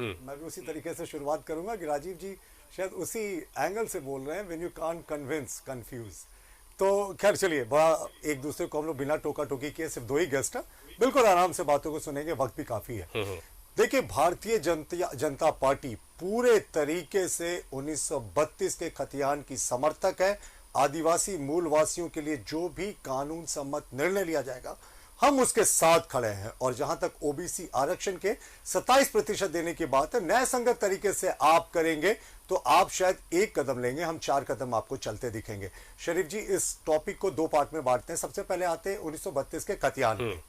मैं भी उसी तरीके से शुरुआत करूंगा कि राजीव जी शायद उसी एंगल से बोल रहे हैं, when you can't convince confuse. तो खैर चलिए, बड़ा एक दूसरे को हम लोग बिना टोका टोकी किए, सिर्फ दो ही गेस्ट हैं, बिल्कुल आराम से बातों को सुनेंगे, वक्त भी काफी है। देखिए, भारतीय जनता पार्टी पूरे तरीके से 1932 के खतियान की समर्थक है। आदिवासी मूलवासियों के लिए जो भी कानून सम्मत निर्णय लिया जाएगा, हम उसके साथ खड़े हैं। और जहां तक ओबीसी आरक्षण के 27% देने की बात है, न्याय संगत तरीके से आप करेंगे तो आप शायद एक कदम लेंगे, हम 4 कदम आपको चलते दिखेंगे। शरीफ जी, इस टॉपिक को 2 पार्ट में बांटते हैं। सबसे पहले आते हैं 1932 के खतियान में।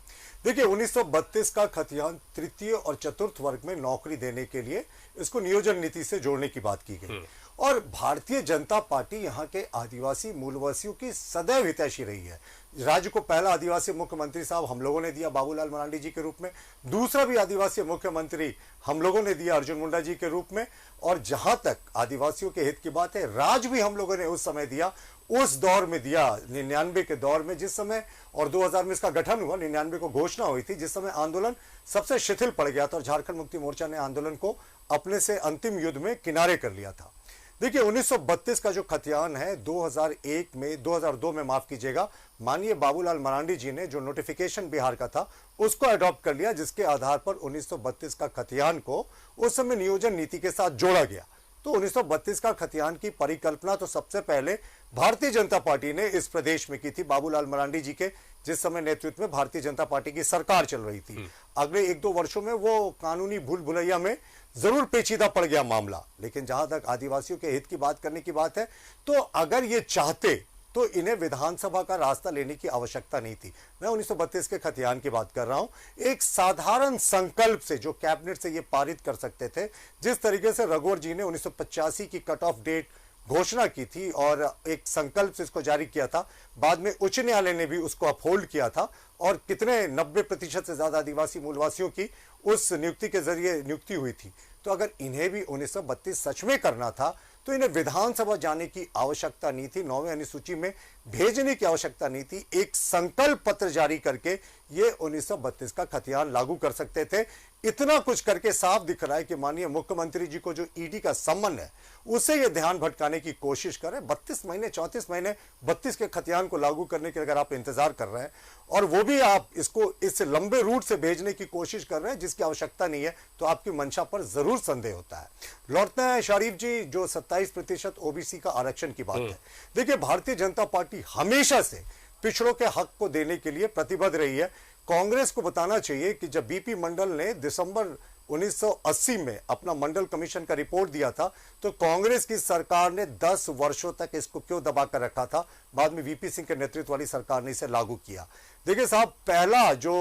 देखिए, 1932 का खतियान तृतीय और चतुर्थ वर्ग में नौकरी देने के लिए इसको नियोजन नीति से जोड़ने की बात की गई। और भारतीय जनता पार्टी यहाँ के आदिवासी मूलवासियों की सदैव हितैषी रही है। राज्य को पहला आदिवासी मुख्यमंत्री साहब हम लोगों ने दिया बाबूलाल मरांडी जी के रूप में, दूसरा भी आदिवासी मुख्यमंत्री हम लोगों ने दिया अर्जुन मुंडा जी के रूप में। और जहां तक आदिवासियों के हित की बात है, राज भी हम लोगों ने उस समय दिया, उस दौर में दिया 99 के दौर में, जिस समय, और 2000 में इसका गठन हुआ, 99 को घोषणा हुई थी, जिस समय आंदोलन सबसे शिथिल पड़ गया था और झारखंड मुक्ति मोर्चा ने आंदोलन को अपने से अंतिम युद्ध में किनारे कर लिया था। देखिए, 1932 का जो खतियान है 2002 में माफ कीजिएगा, माननीय बाबूलाल मरांडी जी ने जो नोटिफिकेशन बिहार का था उसको अडॉप्ट कर लिया, जिसके आधार पर 1932 का खतियान को उस समय नियोजन नीति के साथ जोड़ा गया। तो 1932 का खतियान की परिकल्पना तो सबसे पहले भारतीय जनता पार्टी ने इस प्रदेश में की थी, बाबूलाल मरांडी जी के जिस समय नेतृत्व में भारतीय जनता पार्टी की सरकार चल रही थी। अगले 1-2 वर्षों में वो कानूनी भूल भुलैया में जरूर पेचीदा पड़ गया मामला, लेकिन जहां तक आदिवासियों के हित की बात करने की बात है, तो अगर ये चाहते तो इन्हें विधानसभा का रास्ता लेने की आवश्यकता नहीं थी। मैं 1932 के खतियान की बात कर रहा हूं, एक साधारण संकल्प से जो कैबिनेट से ये पारित कर सकते थे, जिस तरीके से रघुवर जी ने 1985 की कट ऑफ डेट घोषणा की थी और एक संकल्प से इसको जारी किया था, बाद में उच्च न्यायालय ने भी उसको अपहोल्ड किया था और कितने 90% से ज्यादा आदिवासी मूलवासियों की उस नियुक्ति के जरिए नियुक्ति हुई थी। तो अगर इन्हें भी 1932 सच में करना था तो इन्हें विधानसभा जाने की आवश्यकता नहीं थी, 9वें अनुसूची में भेजने की आवश्यकता नहीं थी। एक संकल्प पत्र जारी करके ये 1932 का खतियान लागू कर सकते थे। इतना कुछ करके साफ दिख रहा है कि माननीय मुख्यमंत्री जी को जो ईडी का सम्मन है उसे ये ध्यान भटकाने की कोशिश कर रहे हैं। 32 महीने 34 महीने 32 के खतियान को लागू करने के अगर आप इंतजार कर रहे हैं और वो भी आप इसको इस लंबे रूट से भेजने की कोशिश कर रहे हैं जिसकी आवश्यकता नहीं है, तो आपकी मंशा पर जरूर संदेह होता है। लौटते हैं शरीफ जी, जो 27% ओबीसी का आरक्षण की बात है। देखिए, भारतीय जनता पार्टी हमेशा से पिछड़ों के हक को देने के लिए प्रतिबद्ध रही है। कांग्रेस को बताना चाहिए कि जब बीपी मंडल ने दिसंबर 1980 में अपना मंडल कमीशन का रिपोर्ट दिया था, तो कांग्रेस की सरकार ने 10 वर्षों तक इसको क्यों दबा कर रखा था। बाद में वीपी सिंह के नेतृत्व वाली सरकार ने इसे लागू किया। देखिए साहब, पहला जो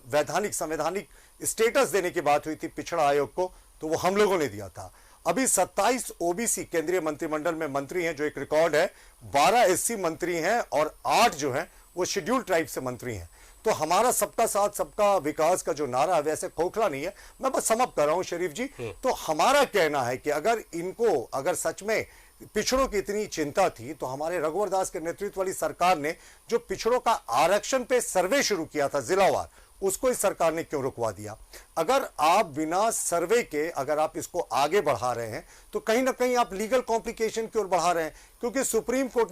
वैधानिक संवैधानिक स्टेटस देने की बात हुई थी पिछड़ा आयोग को, तो वो हम लोगों ने दिया था। अभी 27 ओबीसी केंद्रीय मंत्रिमंडल में मंत्री हैं, जो एक रिकॉर्ड है। 12 एससी मंत्री हैं और 8 जो हैं वो शेड्यूल्ड ट्राइब से मंत्री हैं। तो हमारा सबका साथ सबका विकास का जो नारा है वैसे खोखला नहीं है। मैं बस समअप कर रहा हूं शरीफ जी। तो हमारा कहना है कि अगर सच में पिछड़ों की इतनी चिंता थी, तो हमारे रघुवर दास के नेतृत्व वाली सरकार ने जो पिछड़ों का आरक्षण पे सर्वे शुरू किया था जिलावार, उसको इस सरकार ने क्यों रुकवा दिया। अगर आप बिना सर्वे के अगर आप इसको आगे बढ़ा रहे हैं तो कहीं ना कहीं आप लीगल कॉम्प्लिकेशन की ओर बढ़ा रहे हैं, क्योंकि सुप्रीम कोर्ट